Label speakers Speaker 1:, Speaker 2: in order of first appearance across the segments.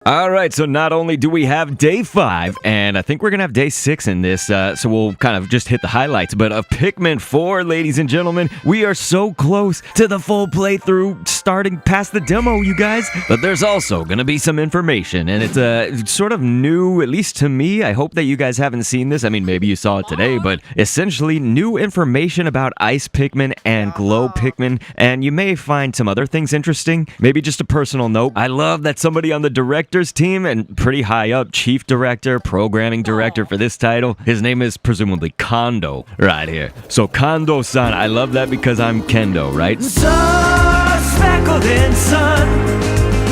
Speaker 1: All right, so not only do we have day 5, and I think we're going to have day 6 in this, so we'll kind of just hit the highlights, but of Pikmin 4, ladies and gentlemen, we are so close to the full playthrough, starting past the demo, you guys. But there's also going to be some information, and it's sort of new, at least to me. I hope that you guys haven't seen this. I mean, maybe you saw it today, but essentially new information about Ice Pikmin and Glow Pikmin, and you may find some other things interesting. Maybe just a personal note. I love that somebody on the director's team, and pretty high up, chief director, programming director for this title, his name is presumably Kondo, right here. So Kondo-san, I love that because I'm Kendo, right?
Speaker 2: So speckled in sun,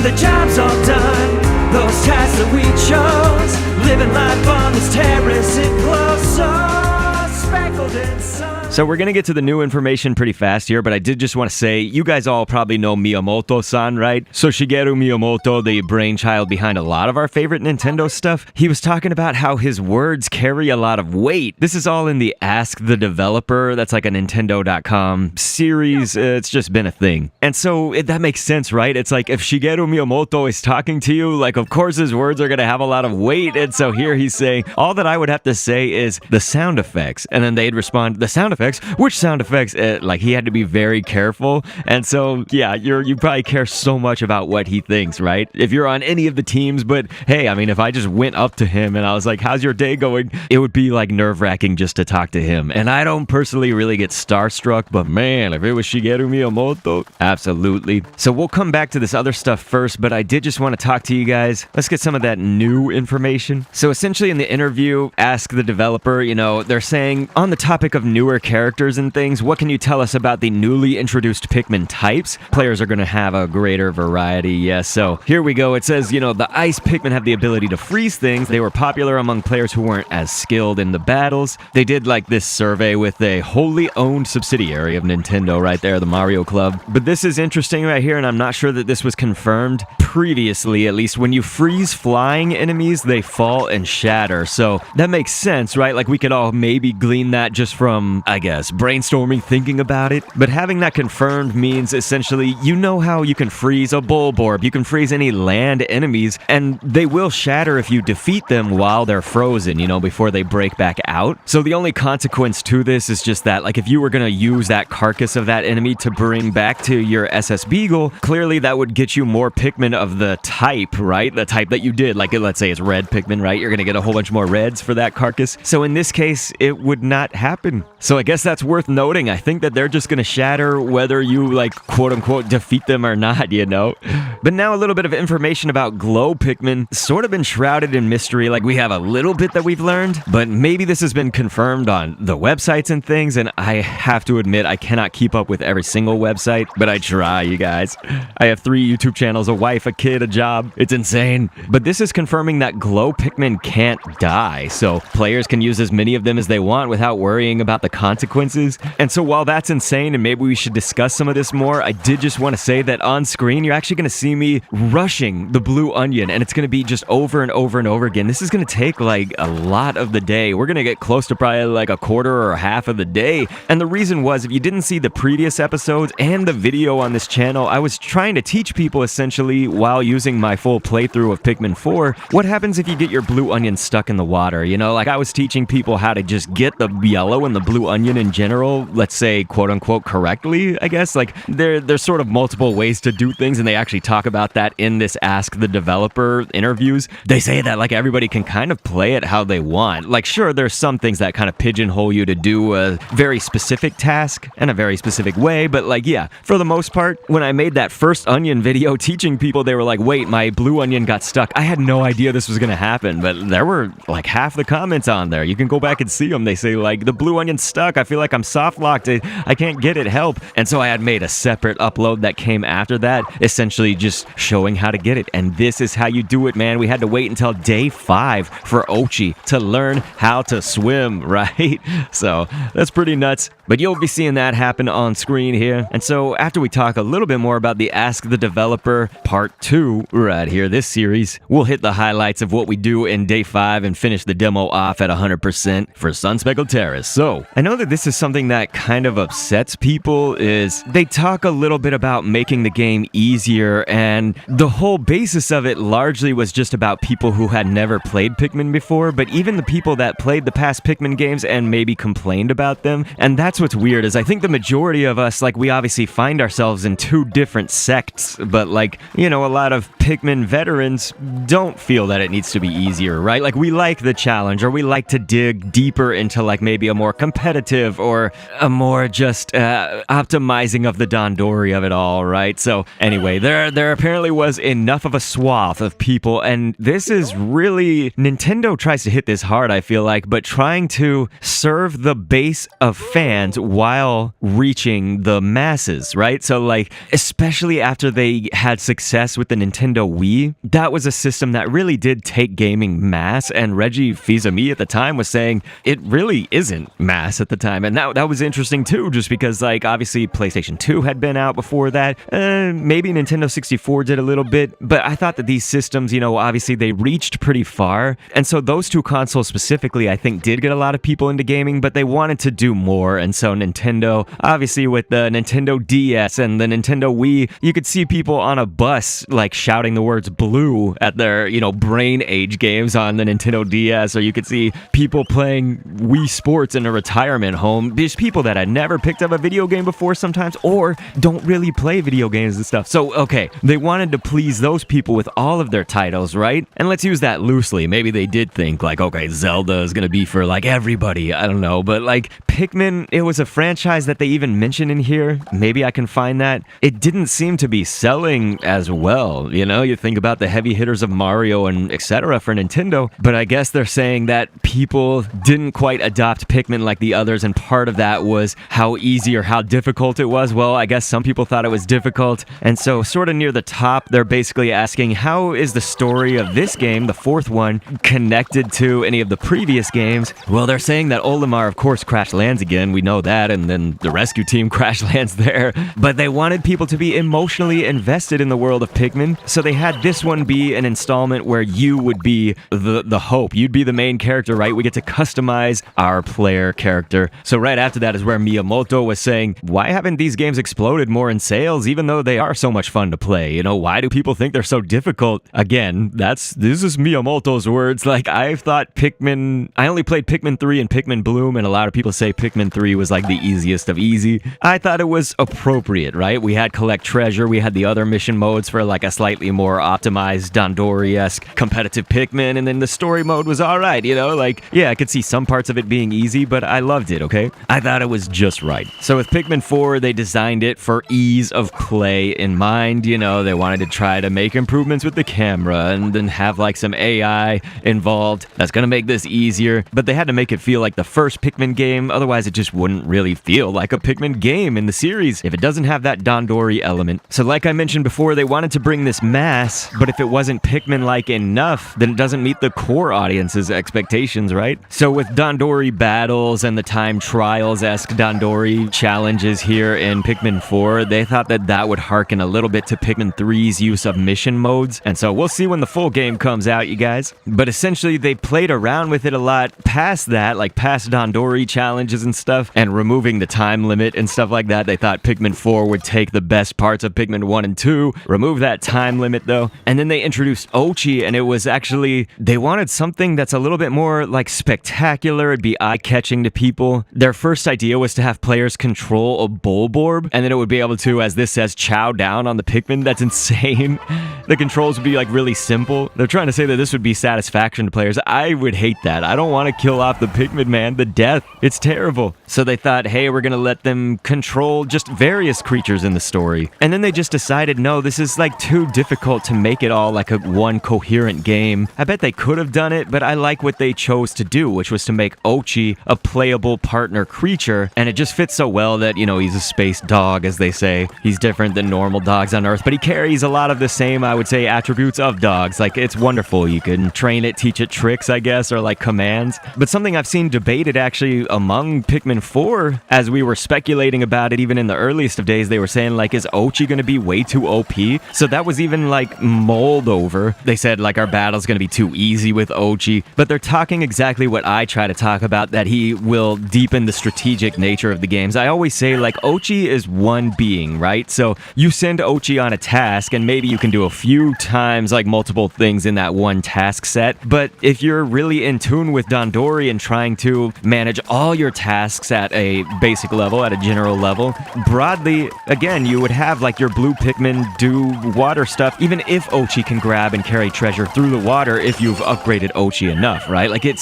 Speaker 2: the job's all done. Those tasks that we chose, living life on this terrace, it glows. So speckled in sun.
Speaker 1: So we're going to get to the new information pretty fast here, but I did just want to say, you guys all probably know Miyamoto-san, right? So Shigeru Miyamoto, the brainchild behind a lot of our favorite Nintendo stuff, he was talking about how his words carry a lot of weight. This is all in the Ask the Developer, that's like a Nintendo.com series, it's just been a thing. And so that makes sense, right? It's like if Shigeru Miyamoto is talking to you, like of course his words are going to have a lot of weight, and so here he's saying, all that I would have to say is the sound effects, and then they'd respond, the sound effects? Which sound effects? Like he had to be very careful, and so yeah, you probably care so much about what he thinks, right? If you're on any of the teams, but hey, I mean, if I just went up to him and I was like, how's your day going? It would be like nerve-wracking just to talk to him, and I don't personally really get starstruck, but man, if it was Shigeru Miyamoto, absolutely. So we'll come back to this other stuff first, but I did just want to talk to you guys. Let's get some of that new information. So essentially in the interview, Ask the Developer, you know, they're saying, on the topic of newer characters and things, what can you tell us about the newly introduced Pikmin types? Players are going to have a greater variety, yes. So here we go. It says, you know, the Ice Pikmin have the ability to freeze things. They were popular among players who weren't as skilled in the battles. They did like this survey with a wholly owned subsidiary of Nintendo right there, the Mario Club. But this is interesting right here, and I'm not sure that this was confirmed previously. At least when you freeze flying enemies, they fall and shatter. So that makes sense, right? Like we could all maybe glean that just from, I guess, brainstorming, thinking about it. But having that confirmed means essentially, you know how you can freeze a Bulborb, you can freeze any land enemies, and they will shatter if you defeat them while they're frozen, you know, before they break back out. So the only consequence to this is just that, like if you were going to use that carcass of that enemy to bring back to your SS Beagle, clearly that would get you more Pikmin of the type, right? The type that you did, like let's say it's red Pikmin, right? You're going to get a whole bunch more reds for that carcass. So in this case, it would not happen. So I guess that's worth noting. I think that they're just going to shatter whether you, like, quote-unquote defeat them or not, you know? But now a little bit of information about Glow Pikmin, sort of been shrouded in mystery. Like, we have a little bit that we've learned, but maybe this has been confirmed on the websites and things, and I have to admit, I cannot keep up with every single website, but I try, you guys. I have 3 YouTube channels, a wife, a kid, a job. It's insane. But this is confirming that Glow Pikmin can't die, so players can use as many of them as they want without worrying about the consequences. And so while that's insane, and maybe we should discuss some of this more, I did just want to say that on screen, you're actually going to see me rushing the blue onion, and it's going to be just over and over and over again. This is going to take like a lot of the day. We're going to get close to probably like a quarter or half of the day. And the reason was, if you didn't see the previous episodes and the video on this channel, I was trying to teach people essentially while using my full playthrough of Pikmin 4, what happens if you get your blue onion stuck in the water? You know, like I was teaching people how to just get the yellow and the blue onion in general, let's say, quote unquote, correctly, I guess. Like there's sort of multiple ways to do things, and they actually talk about that in this Ask the Developer interviews. They say that like everybody can kind of play it how they want. Like sure, there's some things that kind of pigeonhole you to do a very specific task in a very specific way, but like yeah, for the most part, when I made that first onion video teaching people, they were like, wait, my blue onion got stuck. I had no idea this was gonna happen, but there were like half the comments on there. You can go back and see them. They say like, the blue onion's stuck. I feel like I'm soft locked. I can't get it. Help. And so I had made a separate upload that came after that, essentially just showing how to get it. And this is how you do it, man. We had to wait until day 5 for Oatchi to learn how to swim, right? So that's pretty nuts. But you'll be seeing that happen on screen here. And so after we talk a little bit more about the Ask the Developer Part 2 right here, this series, we'll hit the highlights of what we do in Day 5 and finish the demo off at 100% for Sun-Speckled Terrace. So, I know that this is something that kind of upsets people, is they talk a little bit about making the game easier, and the whole basis of it largely was just about people who had never played Pikmin before, but even the people that played the past Pikmin games and maybe complained about them, and that's what's weird, is I think the majority of us, like, we obviously find ourselves in two different sects, but like, you know, a lot of Pikmin veterans don't feel that it needs to be easier, right? Like, we like the challenge, or we like to dig deeper into like maybe a more competitive or a more just optimizing of the Dandori of it all, right? So anyway, there apparently was enough of a swath of people, and this is really, Nintendo tries to hit this hard, I feel like, but trying to serve the base of fans while reaching the masses, right? So like, especially after they had success with the Nintendo Wii, that was a system that really did take gaming mass, and Reggie Fils-Aimé at the time was saying it really isn't mass at the time, and that was interesting too, just because like obviously PlayStation 2 had been out before that, maybe Nintendo 64 did a little bit, but I thought that these systems, you know, obviously they reached pretty far, and so those two consoles specifically I think did get a lot of people into gaming, but they wanted to do more, and so Nintendo, obviously with the Nintendo DS and the Nintendo Wii, you could see people on a bus like shouting the words blue at their, you know, brain age games on the Nintendo DS, or you could see people playing Wii Sports in a retirement home. There's people that had never picked up a video game before sometimes, or don't really play video games and stuff. So, okay, they wanted to please those people with all of their titles, right? And let's use that loosely. Maybe they did think like, okay, Zelda is gonna be for like everybody. I don't know, but like Pikmin, it was a franchise that they even mentioned in here. Maybe I can find that. It didn't seem to be selling as well. You know, you think about the heavy hitters of Mario and etc. for Nintendo, but I guess they're saying that people didn't quite adopt Pikmin like the others, and part of that was how easy or how difficult it was. Well, I guess some people thought it was difficult, and so sort of near the top, they're basically asking, how is the story of this game, the fourth one, connected to any of the previous games? Well, they're saying that Olimar, of course, crash lands again, we know that, and then the rescue team crash lands there, but they wanted people to be emotionally invested in the world of Pikmin, so they had this one be an installment where you would be the hope, you'd be the main character, right? We get to customize our player character. So right after that is where Miyamoto was saying, why haven't these games exploded more in sales, even though they are so much fun to play? You know, why do people think they're so difficult? Again, this is Miyamoto's words. Like, I thought Pikmin, I only played Pikmin 3 and Pikmin Bloom, and a lot of people say Pikmin 3 was like the easiest of easy. I thought it was appropriate, right? We had collect treasure, we had the other mission modes for like a slightly more optimized Dandori-esque competitive Pikmin, and then the story mode was alright, you know? Like, yeah, I could see some parts of it being easy, but I loved it, okay? I thought it was just right. So with Pikmin 4, they designed it for ease of play in mind, you know, they wanted to try to make improvements with the camera and then have like some AI involved that's gonna make this easier, but they had to make it feel like the first Pikmin game, otherwise it just wouldn't really feel like a Pikmin game in the series if it doesn't have that Dandori element. So like I mentioned before, they wanted to bring this mass, but if it wasn't Pikmin-like enough, then it doesn't meet the core audience's expectations, right? So with Dandori battles and the time trials-esque Dandori challenges here in Pikmin 4, they thought that that would harken a little bit to Pikmin 3's use of mission modes, and so we'll see when the full game comes out, you guys. But essentially, they played around with it a lot past that, like past Dandori challenges and stuff, and removing the time limit and stuff like that. They thought Pikmin 4 would take the best parts of Pikmin 1 and 2, remove that time limit though, and then they introduced Oatchi, and it was actually, they wanted something that's a little bit more like spectacular, it'd be eye-catching to people. Their first idea was to have players control a Bulborb, and then it would be able to, as this says, chow down on the Pikmin. That's insane. The controls would be like really simple. They're trying to say that this would be satisfaction to players. I would hate that. I don't want to kill off the Pikmin, man. The death, it's terrible. So they thought, hey, we're gonna let them control just various creatures in the story. And then they just decided, no, this is like too difficult to make it all like a one coherent game. I bet they could have done it, but I like what they chose to do, which was to make Oatchi a playable partner creature, and it just fits so well that, you know, he's a space dog, as they say. He's different than normal dogs on Earth, but he carries a lot of the same, I would say, attributes of dogs. Like, it's wonderful. You can train it, teach it tricks, I guess, or like commands. But something I've seen debated actually among Pikmin 4, as we were speculating about it even in the earliest of days, they were saying like, is Oatchi gonna be way too OP? So that was even like mulled over. They said like our battle's gonna be too easy with Oatchi, but they're talking exactly what I try to talk about, that he will deepen the strategic nature of the games. I always say like Oatchi is one being, right? So you send Oatchi on a task and maybe you can do a few times like multiple things in that one task set, but if you're really in tune with Dandori and trying to manage all your tasks at a basic level, at a general level, broadly, again, you would have like your blue Pikmin do water stuff, even if Oatchi can grab and carry treasure through the water if you've upgraded Oatchi enough, right? Like it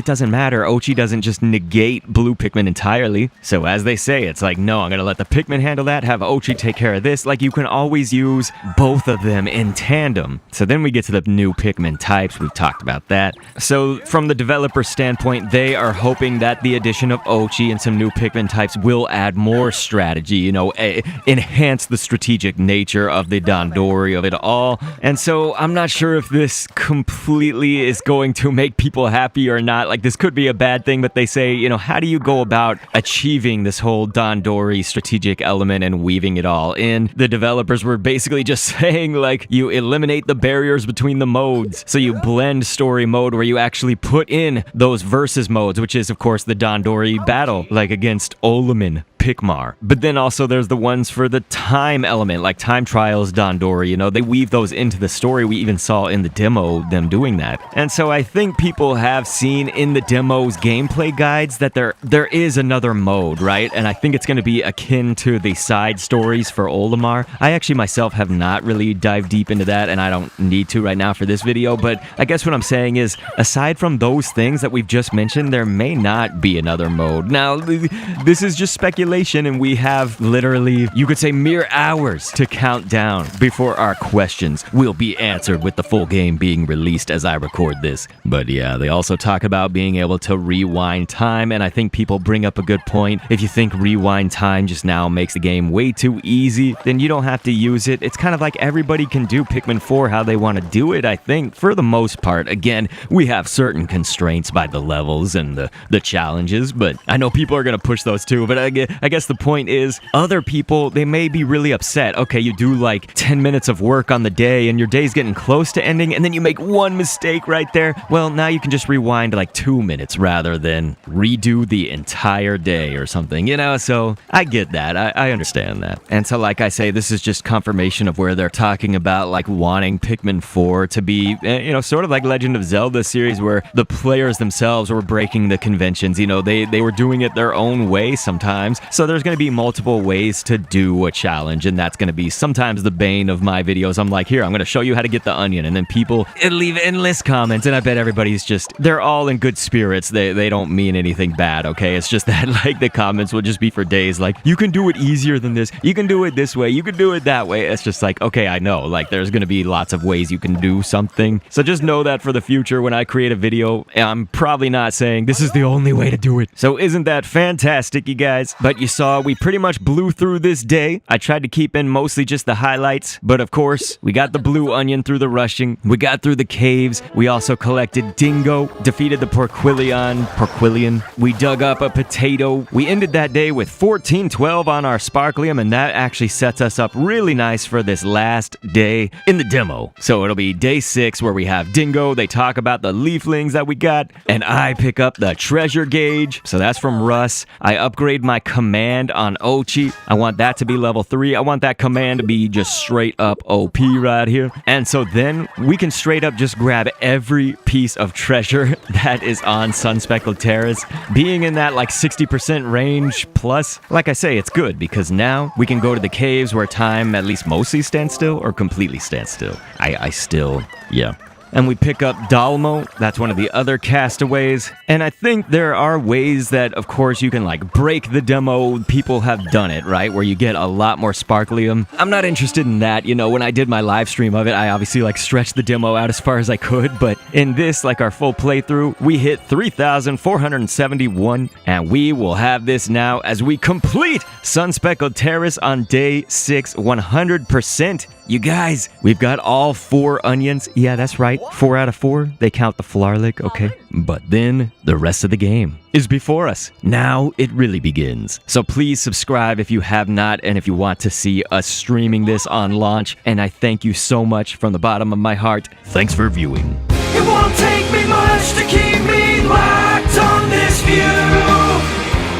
Speaker 1: doesn't matter. Oatchi doesn't just negate blue Pikmin entirely. So as they say, it's like, no, I'm gonna let the Pikmin handle that, have Oatchi take care of this. Like you can always use both of them in tandem. So then we get to the new Pikmin types. We've talked about that. So from the developer standpoint, they are hoping that the addition of Oatchi and some new Pikmin types will add more strategy, enhance the strategic nature of the Dandori of it all. And so I'm not sure if this completely is going to make people happy or not. Like this could be a bad thing, but they say, how do you go about achieving this whole Dandori strategic element and weaving it all in? The developers were basically just saying like you eliminate the barriers between the modes. So you blend story mode where you actually put in those versus modes, which is of course the Dandori battle, like against Olaman, Pikmar. But then also there's the ones for the time element, like time trials Dandori, they weave those into the story. We even saw in the demo them doing that. And so I think people have seen in the demo's gameplay guides that there is another mode, right? And I think it's going to be akin to the side stories for Olimar. I actually myself have not really dived deep into that, and I don't need to right now for this video, but I guess what I'm saying is, aside from those things that we've just mentioned, there may not be another mode. Now, this is just speculation, and we have literally, you could say, mere hours to count down before our questions will be answered with the full game being released as I record this. But yeah, they also talk about being able to rewind time, and I think people bring up a good point. If you think rewind time just now makes the game way too easy, then you don't have to use it. It's kind of like everybody can do Pikmin 4 how they want to do it, I think, for the most part. Again, we have certain constraints by the levels and the challenges, but I know people are going to push those too. But I guess the point is, other people, they may be really upset. Okay, you do like 10 minutes of work on the day and your day's getting close to ending, and then you make one mistake right there. Well, now you can just rewind like 2 minutes rather than redo the entire day or something, So I get that. I understand that. And so like I say, this is just confirmation of where they're talking about like wanting Pikmin 4 to be, sort of like Legend of Zelda series, where the players themselves were breaking the conventions. They were doing it their own way sometimes. So there's going to be multiple ways to do a challenge, and that's going to be sometimes the bane of my videos. I'm like, here, I'm going to show you how to get the onion, and then people leave endless comments, and I bet everybody's just, they're all in good spirits. They don't mean anything bad, okay? It's just that like the comments will just be for days like, you can do it easier than this, you can do it this way, you can do it that way. It's just like, okay, I know, like there's going to be lots of ways you can do something. So just know that for the future, when I create a video, I'm probably not saying this is the only way to do it. So isn't that fantastic, you guys? But you saw we pretty much blew through this day. I tried to keep in mostly just the highlights, but of course, we got the blue onion through the rushing, we got through the caves, we also collected Dingo, defeated the Porquillion, we dug up a potato. We ended that day with 1412 on our Sparklium, and that actually sets us up really nice for this last day in the demo. So it'll be day 6 where we have Dingo, they talk about the leaflings that we got, and I pick up the treasure gauge. So that's from Russ. I upgrade my command on Oatchi. I want that to be level 3. I want that command to be just straight up OP right here. And so then we can straight up just grab every piece of treasure that is on Sunspeckled Terrace. Being in that like 60% range plus, like I say, it's good because now we can go to the caves where time at least mostly stands still or completely stands still. I still, yeah. And we pick up Dalmo, that's one of the other castaways. And I think there are ways that, of course, you can like break the demo. People have done it, right? Where you get a lot more Sparklium. I'm not interested in that. When I did my live stream of it, I obviously like stretched the demo out as far as I could. But in this, like our full playthrough, we hit 3,471. And we will have this now as we complete Sunspeckled Terrace on day 6, 100%. You guys, we've got all 4 onions. Yeah, that's right. 4 out of 4. They count the flarlic, okay? But then the rest of the game is before us. Now it really begins. So please subscribe if you have not and if you want to see us streaming this on launch. And I thank you so much from the bottom of my heart. Thanks for viewing.
Speaker 2: It won't take me much to keep me locked on this view.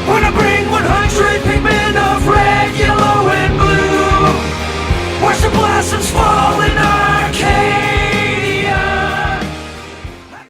Speaker 2: When I bring 100 Pikmin of red, yellow, and blue, watch the blossoms fall